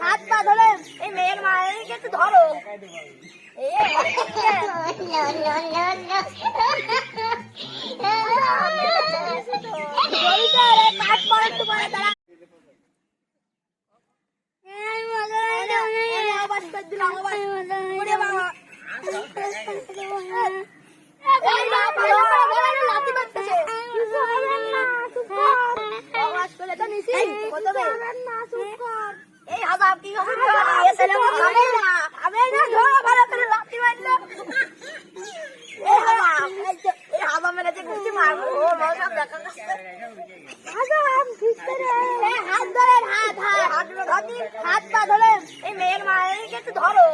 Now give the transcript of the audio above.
হাত পা ধরে এই মেয়ের মায়েরকে একটু ধরো। এই হাজার কি হাজার মেরেছে ঘুরতে মারবো সব দেখা হাত পা ধরে এই মেয়ের মায়েরকে একটু ধরো।